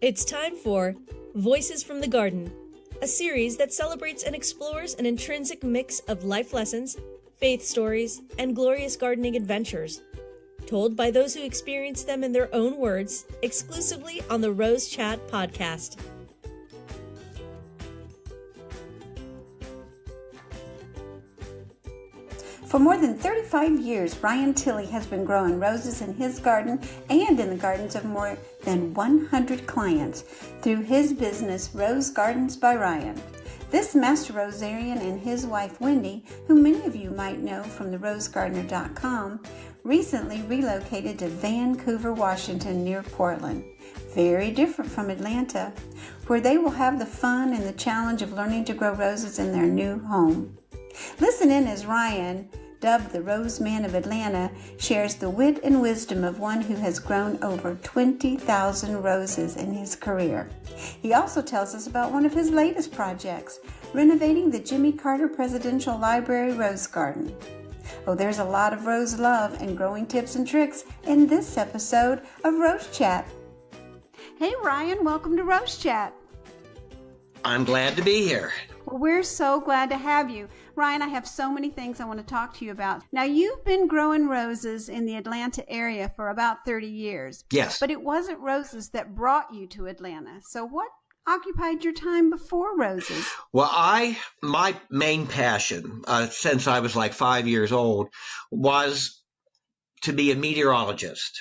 It's time for Voices from the Garden, a series that celebrates and explores an intrinsic mix of life lessons, faith stories, and glorious gardening adventures, told by those who experience them in their own words, exclusively on the Rose Chat podcast. For more than 35 years, Ryan Tilley has been growing roses in his garden and in the gardens of more than 100 clients through his business, Rose Gardens by Ryan. This master Rosarian and his wife, Wendy, who many of you might know from the rosegardener.com, recently relocated to Vancouver, Washington, near Portland. Very different from Atlanta, where they will have the fun and the challenge of learning to grow roses in their new home. Listen in as Ryan, dubbed the Rose Man of Atlanta, shares the wit and wisdom of one who has grown over 20,000 roses in his career. He also tells us about one of his latest projects, renovating the Jimmy Carter Presidential Library Rose Garden. Oh, there's a lot of rose love and growing tips and tricks in this episode of Rose Chat. Hey Ryan, welcome to Rose Chat. I'm glad to be here. Well, we're so glad to have you. Ryan, I have so many things I want to talk to you about. Now, you've been growing roses in the Atlanta area for about 30 years. Yes. But it wasn't roses that brought you to Atlanta. So what occupied your time before roses? Well, my main passion, since I was like 5 years old, was to be a meteorologist.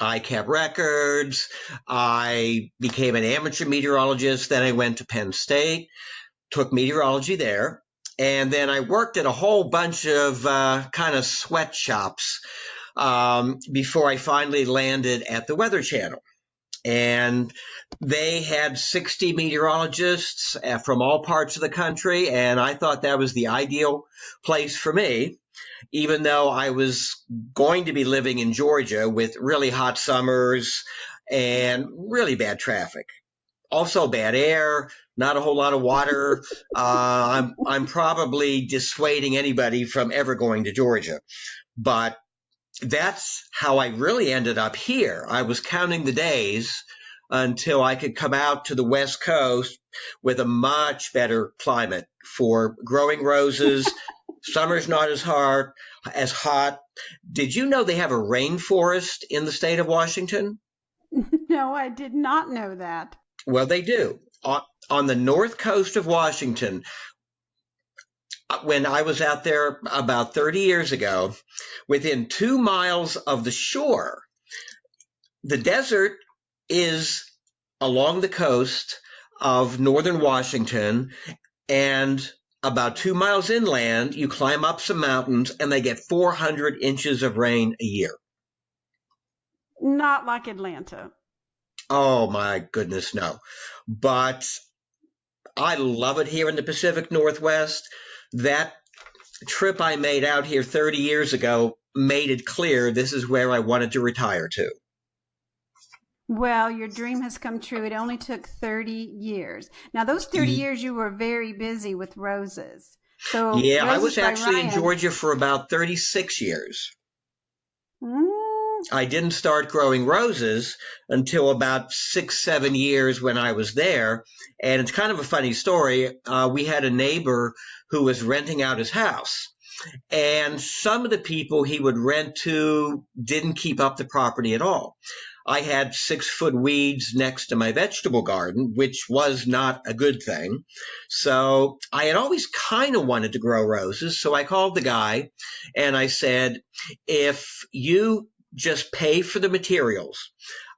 I kept records. I became an amateur meteorologist. Then I went to Penn State, took meteorology there. And then I worked at a whole bunch of kind of sweatshops before I finally landed at the Weather Channel. And they had 60 meteorologists from all parts of the country, and I thought that was the ideal place for me, even though I was going to be living in Georgia with really hot summers and really bad traffic. Also bad air, not a whole lot of water. I'm probably dissuading anybody from ever going to Georgia. But that's how I really ended up here. I was counting the days until I could come out to the West Coast with a much better climate for growing roses. Summer's not as hot. Did you know they have a rainforest in the state of Washington? No, I did not know that. Well, they do. On the north coast of Washington, when I was out there about 30 years ago, within 2 miles of the shore, the desert is along the coast of northern Washington, and about 2 miles inland, you climb up some mountains, and they get 400 inches of rain a year. Not like Atlanta. Oh, my goodness, no. But I love it here in the Pacific Northwest. That trip I made out here 30 years ago made it clear this is where I wanted to retire to. Well, your dream has come true. It only took 30 years. Now, those 30 years you were very busy with roses. So yeah, I was Roses by actually in Ryan. Georgia for about 36 years. I didn't start growing roses until about 6-7 years when I was there. And it's kind of a funny story. We had a neighbor who was renting out his house. And some of the people he would rent to didn't keep up the property at all. I had 6-foot weeds next to my vegetable garden, which was not a good thing. So I had always kind of wanted to grow roses. So I called the guy and I said, if you just pay for the materials,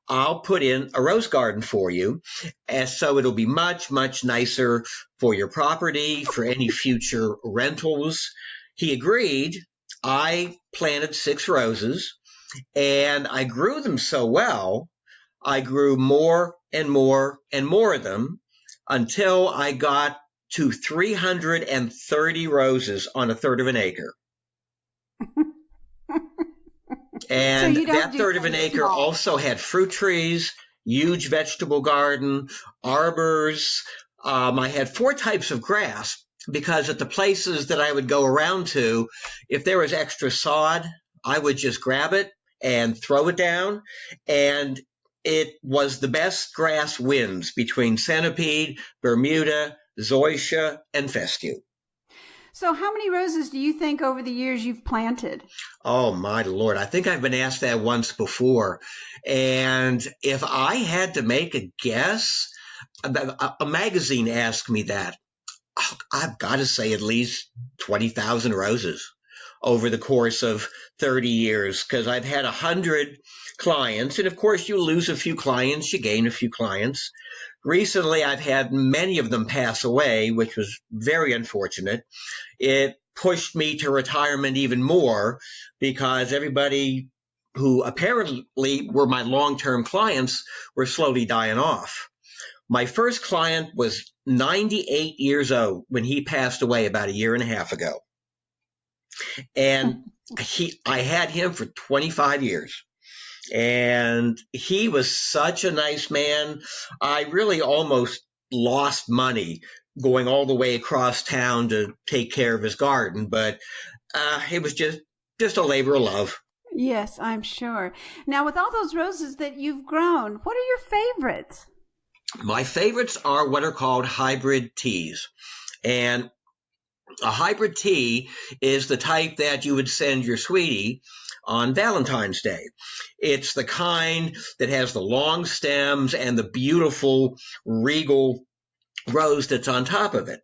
I'll put in a rose garden for you. And so it'll be much, much nicer for your property, for any future rentals. He agreed. I planted 6 roses and I grew them so well. I grew more and more and more of them until I got to 330 roses on 1/3 of an acre. And So that 1/3 of an acre small. also had fruit trees, huge vegetable garden, arbors. I had 4 types of grass because at the places that I would go around to, if there was extra sod, I would just grab it and throw it down. And it was the best grass wins between centipede, Bermuda, zoysia, and fescue. So how many roses do you think over the years you've planted? Oh, my Lord. I think I've been asked that once before. And if I had to make a guess, a magazine asked me that. I've got to say at least 20,000 roses over the course of 30 years, because I've had 100 clients. And of course, you lose a few clients, you gain a few clients. Recently, I've had many of them pass away, which was very unfortunate. It pushed me to retirement even more because everybody who apparently were my long-term clients were slowly dying off. My first client was 98 years old when he passed away about a year and a half ago. And I had him for 25 years. And he was such a nice man. I really almost lost money going all the way across town to take care of his garden, but it was just a labor of love. Yes, I'm sure. Now, with all those roses that you've grown, what are your favorites? My favorites are what are called hybrid teas. And a hybrid tea is the type that you would send your sweetie on Valentine's Day. It's the kind that has the long stems and the beautiful regal rose that's on top of it.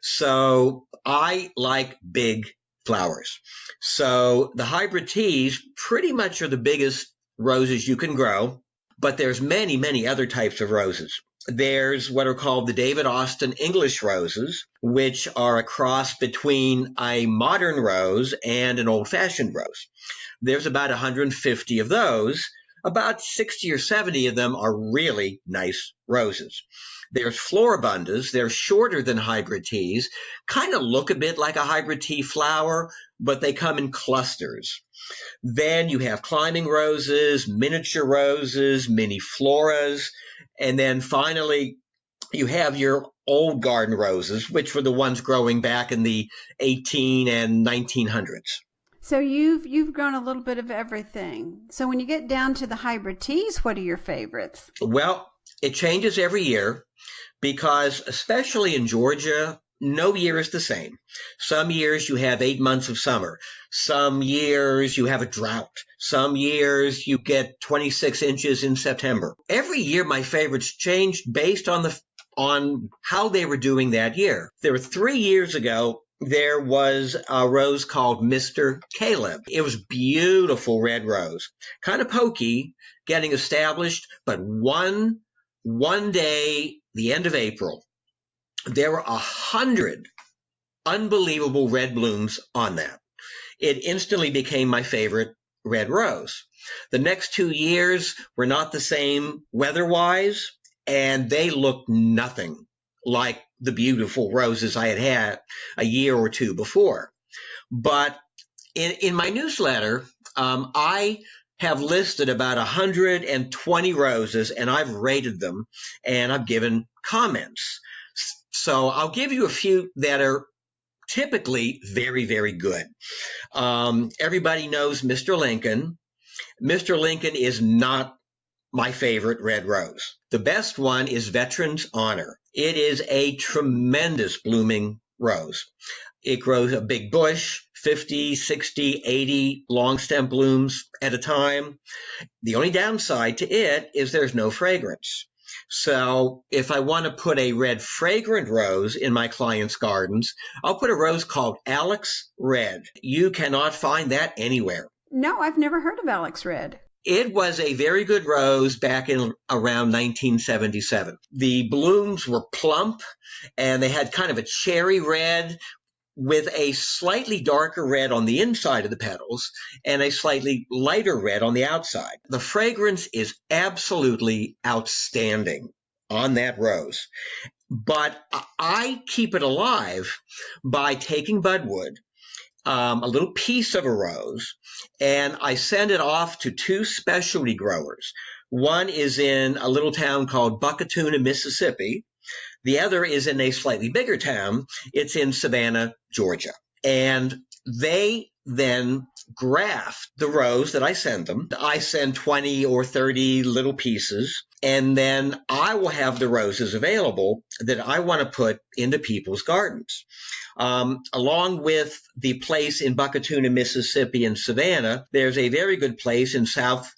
So I like big flowers. So the hybrid teas pretty much are the biggest roses you can grow, but there's many, many other types of roses. There's what are called the David Austin English roses, which are a cross between a modern rose and an old-fashioned rose. There's about 150 of those. About 60 or 70 of them are really nice roses. There's floribundas. They're shorter than hybrid teas, kind of look a bit like a hybrid tea flower, but they come in clusters. Then you have climbing roses, miniature roses, mini floras, and then finally you have your old garden roses, which were the ones growing back in the 18 and 1900s. So you've grown a little bit of everything. So when you get down to the hybrid teas, what are your favorites? Well, it changes every year because, especially in Georgia, no year is the same. Some years you have 8 months of summer. Some years you have a drought. Some years you get 26 inches in September. Every year my favorites changed based on how they were doing that year. There were 3 years ago, there was a rose called Mr. Caleb. It was beautiful red rose, kind of pokey, getting established, but one day, the end of April, there were 100 unbelievable red blooms on that. It instantly became my favorite red rose. The next 2 years were not the same weather-wise, and they looked nothing like the beautiful roses I had had a year or two before. But in my newsletter, I have listed about 120 roses, and I've rated them, and I've given comments. So I'll give you a few that are typically very, very good. Everybody knows Mr. Lincoln. Mr. Lincoln is not my favorite red rose. The best one is Veteran's Honor. It is a tremendous blooming rose. It grows a big bush, 50, 60, 80 long stem blooms at a time. The only downside to it is there's no fragrance. So if I want to put a red fragrant rose in my clients' gardens, I'll put a rose called Alex Red. You cannot find that anywhere. No, I've never heard of Alex Red. It was a very good rose back in around 1977. The blooms were plump, and they had kind of a cherry red with a slightly darker red on the inside of the petals and a slightly lighter red on the outside. The fragrance is absolutely outstanding on that rose. But I keep it alive by taking budwood, a little piece of a rose, and I send it off to 2 specialty growers. One is in a little town called Buckatoona, Mississippi. The other is in a slightly bigger town. It's in Savannah, Georgia. And they then graft the rose that I send them. I send 20 or 30 little pieces, and then I will have the roses available that I want to put into people's gardens. Along with the place in Buckatoona, Mississippi, and Savannah, there's a very good place in South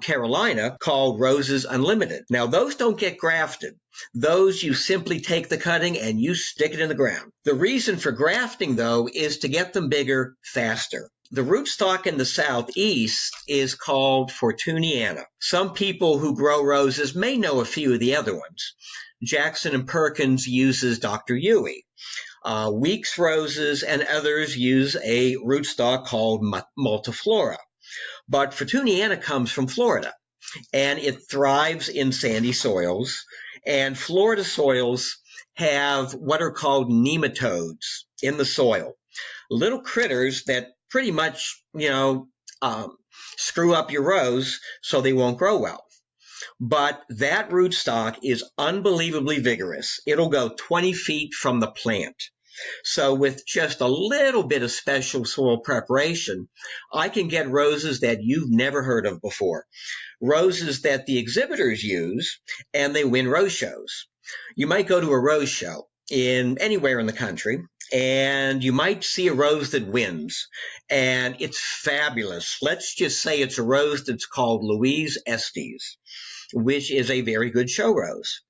Carolina called Roses Unlimited. Now, those don't get grafted. Those you simply take the cutting and you stick it in the ground. The reason for grafting, though, is to get them bigger faster. The rootstock in the southeast is called Fortuniana. Some people who grow roses may know a few of the other ones. Jackson and Perkins uses Dr. Huey. Weeks Roses and others use a rootstock called Multiflora. But Fortuniana comes from Florida, and it thrives in sandy soils. And Florida soils have what are called nematodes in the soil, little critters that pretty much, screw up your rose so they won't grow well. But that rootstock is unbelievably vigorous. It'll go 20 feet from the plant. So with just a little bit of special soil preparation, I can get roses that you've never heard of before. Roses that the exhibitors use, and they win rose shows. You might go to a rose show anywhere in the country, and you might see a rose that wins, and it's fabulous. Let's just say it's a rose that's called Louise Estes, which is a very good show rose.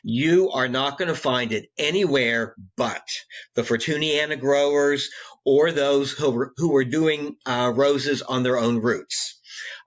You are not going to find it anywhere but the Fortuniana growers or those who are doing roses on their own roots.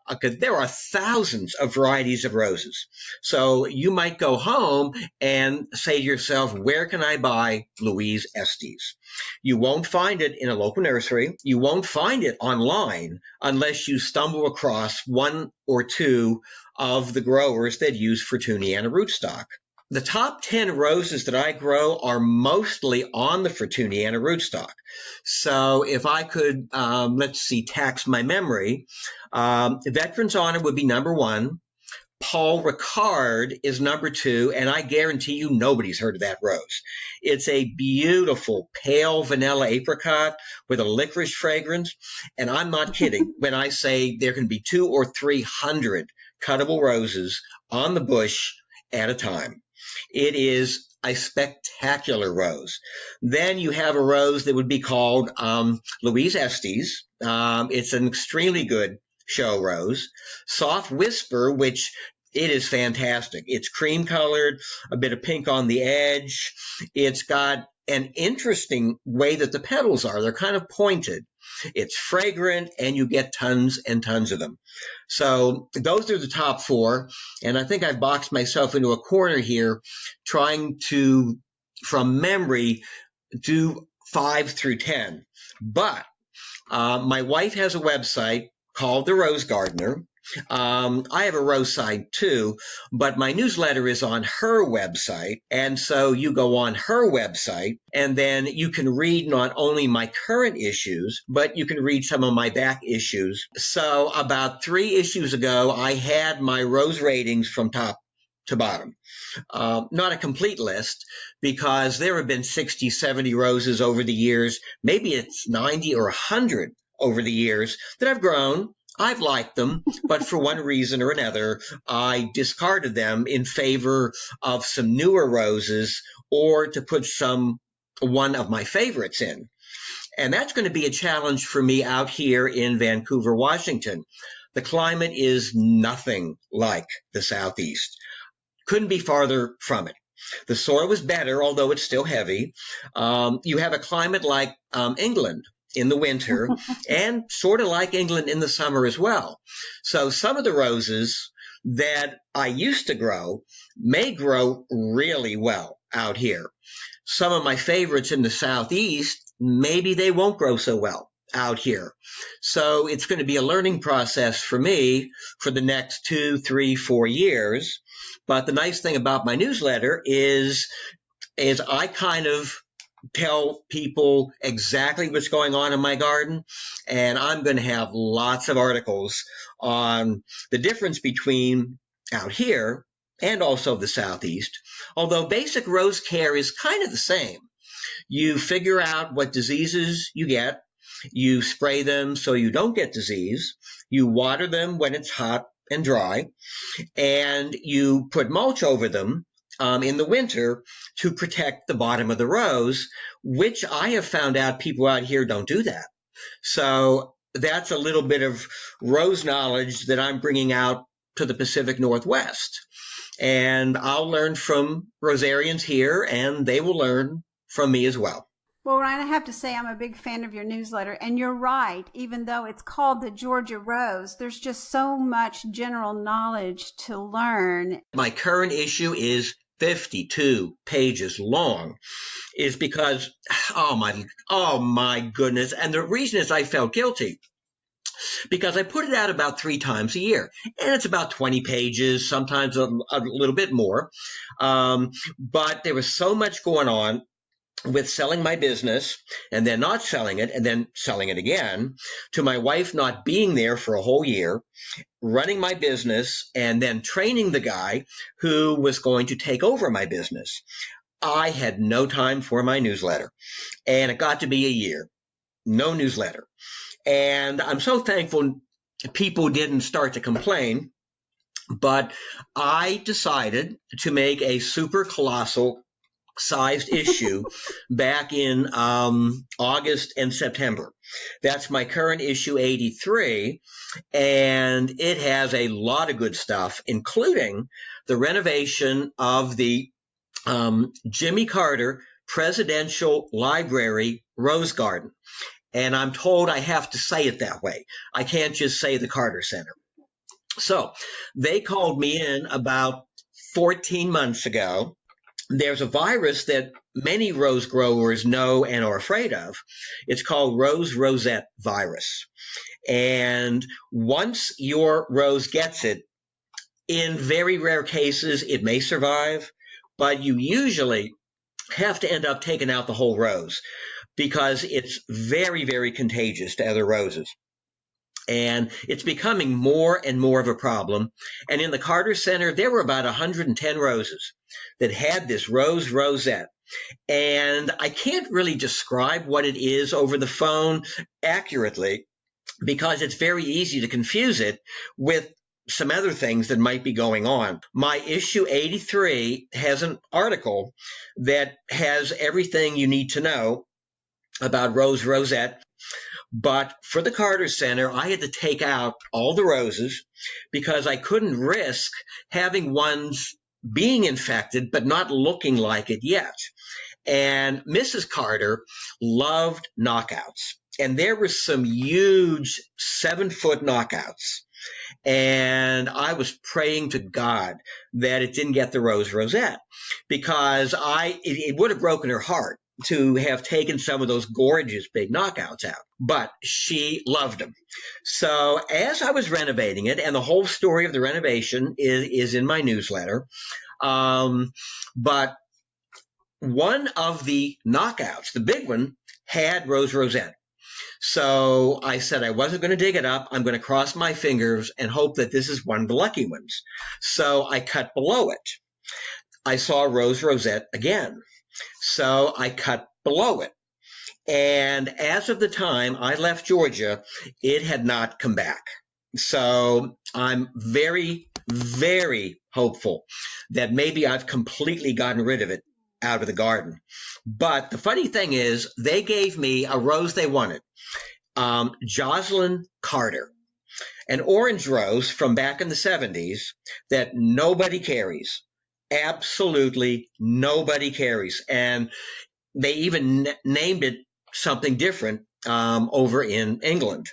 Because there are thousands of varieties of roses. So you might go home and say to yourself, where can I buy Louise Estes? You won't find it in a local nursery. You won't find it online unless you stumble across one or two of the growers that use Fortuniana rootstock. The top 10 roses that I grow are mostly on the Fortuniana rootstock. So if I could, tax my memory, Veteran's Honor would be number 1. Paul Ricard is number 2, and I guarantee you nobody's heard of that rose. It's a beautiful pale vanilla apricot with a licorice fragrance, and I'm not kidding when I say there can be 200 or 300 cuttable roses on the bush at a time. It is a spectacular rose. Then you have a rose that would be called Louise Estes. It's an extremely good show rose. Soft Whisper, which it is fantastic. It's cream colored, a bit of pink on the edge. It's got an interesting way that the petals are. They're kind of pointed. It's fragrant, and you get tons and tons of them. So those are the top 4, and I think I've boxed myself into a corner here trying to, from memory, do 5 through 10. But my wife has a website called The Rose Gardener. I have a rose site too, but my newsletter is on her website. And so you go on her website, and then you can read not only my current issues, but you can read some of my back issues. So about 3 issues ago, I had my rose ratings from top to bottom. Not a complete list, because there have been 60, 70 roses over the years. Maybe it's 90 or 100 over the years that I've grown. I've liked them, but for one reason or another, I discarded them in favor of some newer roses or to put one of my favorites in. And that's going to be a challenge for me out here in Vancouver, Washington. The climate is nothing like the Southeast. Couldn't be farther from it. The soil is better, although it's still heavy. You have a climate like England in the winter, and sort of like England in the summer as well. So some of the roses that I used to grow may grow really well out here. Some of my favorites in the Southeast, maybe they won't grow so well out here. So it's going to be a learning process for me for the next 2, 3, 4 years. But the nice thing about my newsletter is I kind of tell people exactly what's going on in my garden, and I'm going to have lots of articles on the difference between out here and also the Southeast, although basic rose care is kind of the same. You figure out what diseases you get, You spray them so you don't get disease. You water them when it's hot and dry, and you put mulch over them in the winter to protect the bottom of the rose, which I have found out people out here don't do that. So that's a little bit of rose knowledge that I'm bringing out to the Pacific Northwest. And I'll learn from Rosarians here, and they will learn from me as well. Well, Ryan, I have to say I'm a big fan of your newsletter, and you're right. Even though it's called the Georgia Rose, there's just so much general knowledge to learn. My current issue is 52 pages long, is because, oh my goodness. And the reason is I felt guilty because I put it out about 3 times a year, and it's about 20 pages, sometimes a little bit more. But there was so much going on with selling my business and then not selling it and then selling it again, to my wife not being there for a whole year, running my business, and then training the guy who was going to take over my business. I had no time for my newsletter, and it got to be a year, no newsletter. And I'm so thankful people didn't start to complain, but I decided to make a super colossal sized issue back in August and September. That's my current issue 83, and it has a lot of good stuff, including the renovation of the Jimmy Carter Presidential Library Rose Garden. And I'm told I have to say it that way. I can't just say the Carter Center. So they called me in about 14 months ago. There's a virus that many rose growers know and are afraid of. It's called Rosette virus. And once your rose gets it, in very rare cases, it may survive, but you usually have to end up taking out the whole rose because it's very, very contagious to other roses. And it's becoming more and more of a problem. And in the Carter Center, there were about 110 roses that had this rosette. And I can't really describe what it is over the phone accurately because it's very easy to confuse it with some other things that might be going on. My issue 83 has an article that has everything you need to know about rosette. But for the Carter Center, I had to take out all the roses because I couldn't risk having ones being infected but not looking like it yet. And Mrs. Carter loved knockouts. And there were some huge 7-foot knockouts. And I was praying to God that it didn't get the rosette because it would have broken her heart to have taken some of those gorgeous big knockouts out, but she loved them. So as I was renovating it, and the whole story of the renovation is in my newsletter, but one of the knockouts, the big one, had rosette. So I said I wasn't going to dig it up. I'm going to cross my fingers and hope that this is one of the lucky ones. So I cut below it. I saw rosette again. So I cut below it. And as of the time I left Georgia, it had not come back. So I'm very, very hopeful that maybe I've completely gotten rid of it out of the garden. But the funny thing is, they gave me a rose they wanted, Jocelyn Carter, an orange rose from back in the 70s that nobody carries. Absolutely nobody carries. And they even named it something different over in England.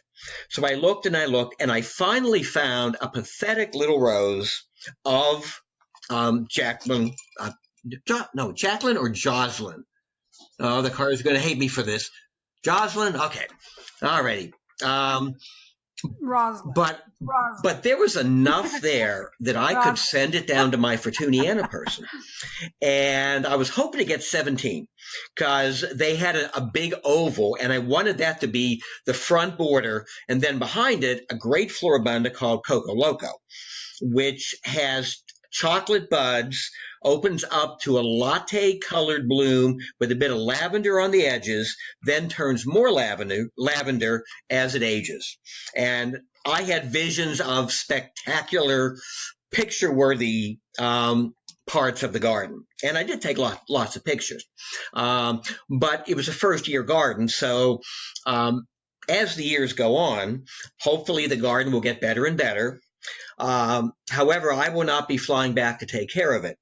So I looked and I finally found a pathetic little rose of Jacqueline. Jacqueline or Jocelyn? Oh, the car is going to hate me for this. Jocelyn? Okay. All righty. Rosalind. But there was enough there that I could send it down to my Fortuniana person. And I was hoping to get 17 because they had a big oval, and I wanted that to be the front border. And then behind it, a great floribunda called Coco Loco, which has chocolate buds, opens up to a latte-colored bloom with a bit of lavender on the edges, then turns more lavender as it ages. And I had visions of spectacular, picture-worthy parts of the garden. And I did take lots of pictures. But it was a first-year garden, so as the years go on, hopefully the garden will get better and better. However, I will not be flying back to take care of it.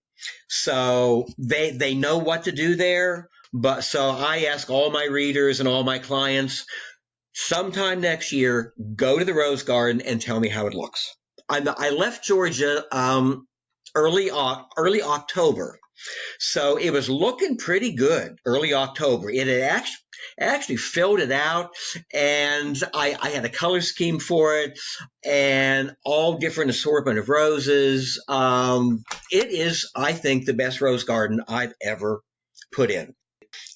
So they know what to do there. But so I ask all my readers and all my clients, sometime next year, go to the rose garden and tell me how it looks. I left Georgia early October. So it was looking pretty good early October. It had actually filled it out, and I had a color scheme for it and all different assortment of roses. It is, I think, the best rose garden I've ever put in.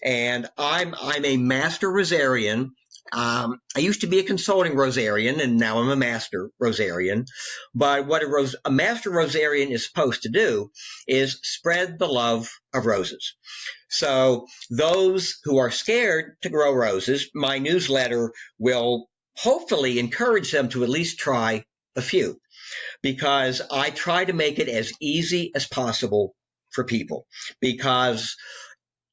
And I'm a master Rosarian. I used to be a consulting Rosarian, and now I'm a master Rosarian. But what a master Rosarian is supposed to do is spread the love of roses. So those who are scared to grow roses, my newsletter will hopefully encourage them to at least try a few, because I try to make it as easy as possible for people. Because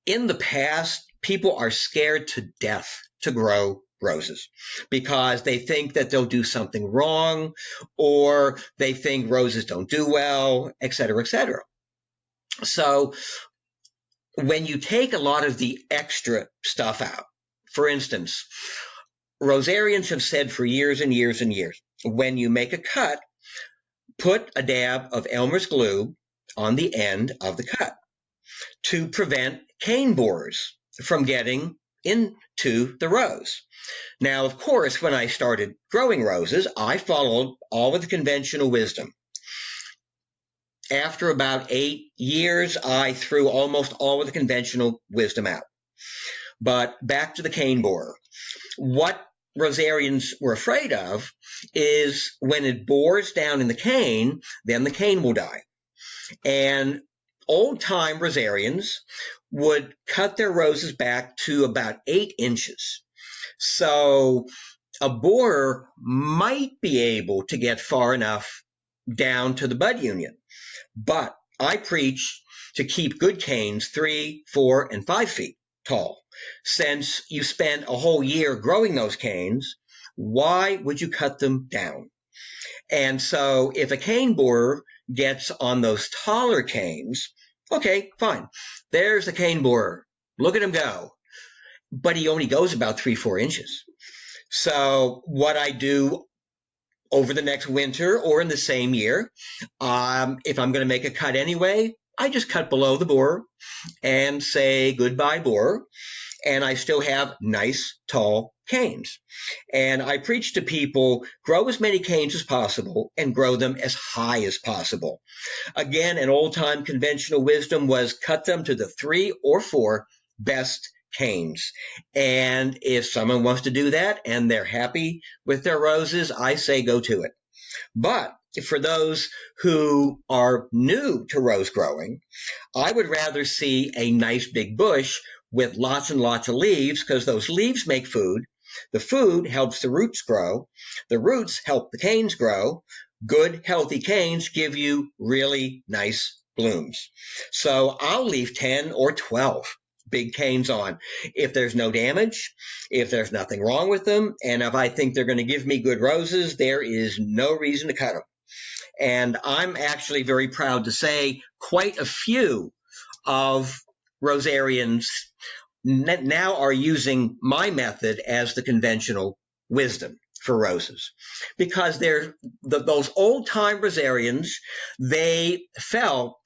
in the past, people are scared to death to grow roses because they think that they'll do something wrong, or they think roses don't do well, et cetera, et cetera. So when you take a lot of the extra stuff out, for instance, Rosarians have said for years and years and years, when you make a cut, put a dab of Elmer's glue on the end of the cut to prevent cane borers from getting into the rose. Now, of course, when I started growing roses, I followed all of the conventional wisdom. After about 8 years, I threw almost all of the conventional wisdom out. But back to the cane borer. What Rosarians were afraid of is when it bores down in the cane, then the cane will die. And old-time Rosarians would cut their roses back to about 8 inches. So a borer might be able to get far enough down to the bud union. But I preach to keep good canes 3, 4, and 5 feet tall. Since you spent a whole year growing those canes, why would you cut them down? And so if a cane borer gets on those taller canes, okay, fine. There's the cane borer. Look at him go. But he only goes about 3, 4 inches. So what I do over the next winter or in the same year, if I'm going to make a cut anyway, I just cut below the borer and say goodbye borer, and I still have nice tall canes. And I preach to people, grow as many canes as possible and grow them as high as possible. Again, an old-time conventional wisdom was cut them to the 3 or 4 best canes. And if someone wants to do that and they're happy with their roses, I say go to it. But for those who are new to rose growing, I would rather see a nice big bush with lots and lots of leaves, because those leaves make food. The food helps the roots grow. The roots help the canes grow. Good, healthy canes give you really nice blooms. So I'll leave 10 or 12 big canes on if there's no damage, if there's nothing wrong with them, and if I think they're going to give me good roses, there is no reason to cut them. And I'm actually very proud to say quite a few of Rosarians now are using my method as the conventional wisdom for roses, because those old-time Rosarians, they felt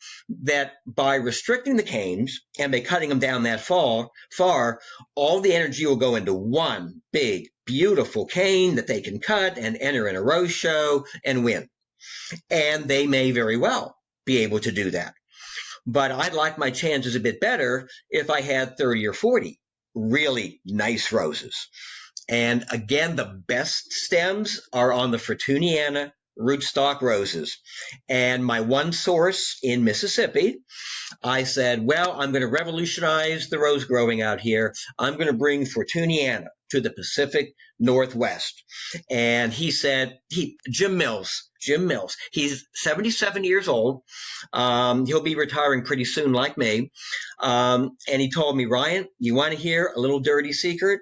that by restricting the canes and by cutting them down that far, all the energy will go into one big, beautiful cane that they can cut and enter in a rose show and win. And they may very well be able to do that. But I'd like my chances a bit better if I had 30 or 40 really nice roses. And again, the best stems are on the Fortuniana rootstock roses. And my one source in Mississippi, I said, well, I'm going to revolutionize the rose growing out here. I'm going to bring Fortuniana to the Pacific Northwest. And he said, Jim Mills, he's 77 years old. He'll be retiring pretty soon like me. And he told me, Ryan, you want to hear a little dirty secret?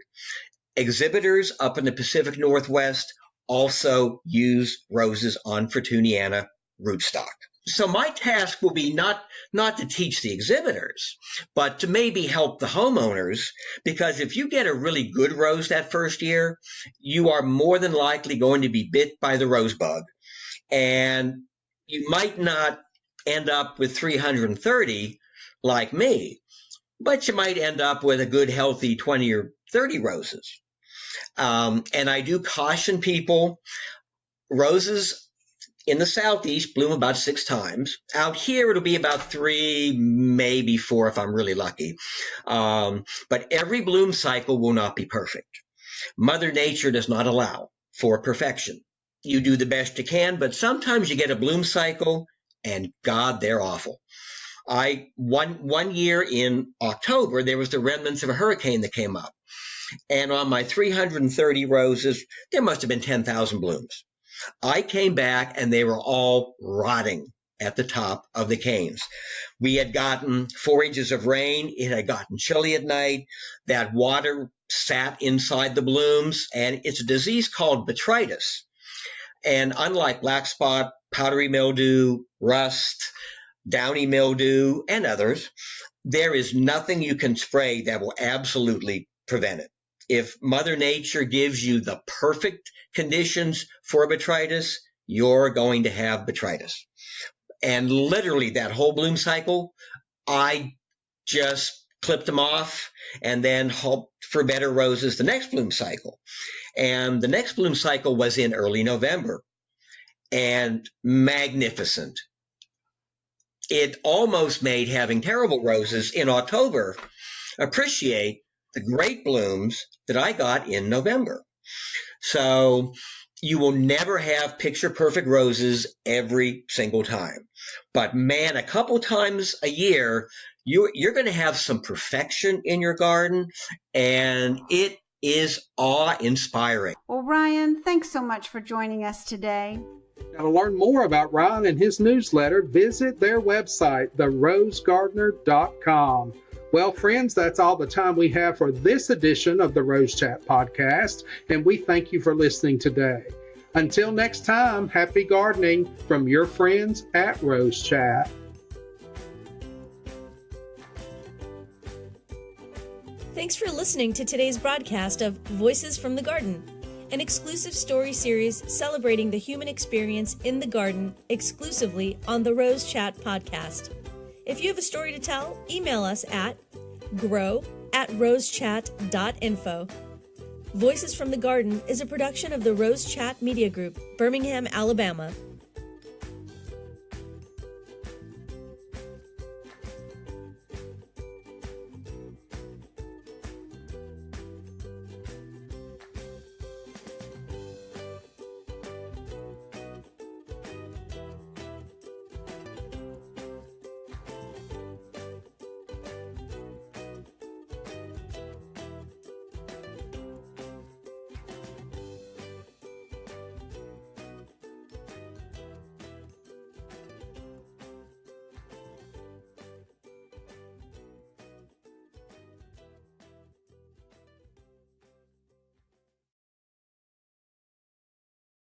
Exhibitors up in the Pacific Northwest also use roses on Fortuniana rootstock. So my task will be not to teach the exhibitors, but to maybe help the homeowners, because if you get a really good rose that first year, you are more than likely going to be bit by the rose bug. And you might not end up with 330 like me, but you might end up with a good, healthy 20 or 30 roses. And I do caution people, roses in the Southeast bloom about 6 times. Out here, it'll be about 3, maybe 4 if I'm really lucky. But every bloom cycle will not be perfect. Mother Nature does not allow for perfection. You do the best you can, but sometimes you get a bloom cycle, and God, they're awful. One year in October, there was the remnants of a hurricane that came up. And on my 330 roses, there must have been 10,000 blooms. I came back and they were all rotting at the top of the canes. We had gotten 4 inches of rain. It had gotten chilly at night. That water sat inside the blooms, and it's a disease called botrytis. And unlike black spot, powdery mildew, rust, downy mildew, and others, there is nothing you can spray that will absolutely prevent it. If Mother Nature gives you the perfect conditions for botrytis, you're going to have botrytis. And literally that whole bloom cycle, I just clipped them off and then hoped for better roses the next bloom cycle. And the next bloom cycle was in early November, and magnificent. It almost made having terrible roses in October appreciate the great blooms that I got in November. So you will never have picture perfect roses every single time. But man, a couple times a year, you're going to have some perfection in your garden, and it is awe-inspiring. Well, Ryan, thanks so much for joining us today. Now, to learn more about Ryan and his newsletter, visit their website, therosegardener.com. Well, friends, that's all the time we have for this edition of the Rose Chat podcast, and we thank you for listening today. Until next time, happy gardening from your friends at Rose Chat. Thanks for listening to today's broadcast of Voices from the Garden, an exclusive story series celebrating the human experience in the garden exclusively on the Rose Chat podcast. If you have a story to tell, email us at grow@rosechat.info. Voices from the Garden is a production of the Rose Chat Media Group, Birmingham, Alabama.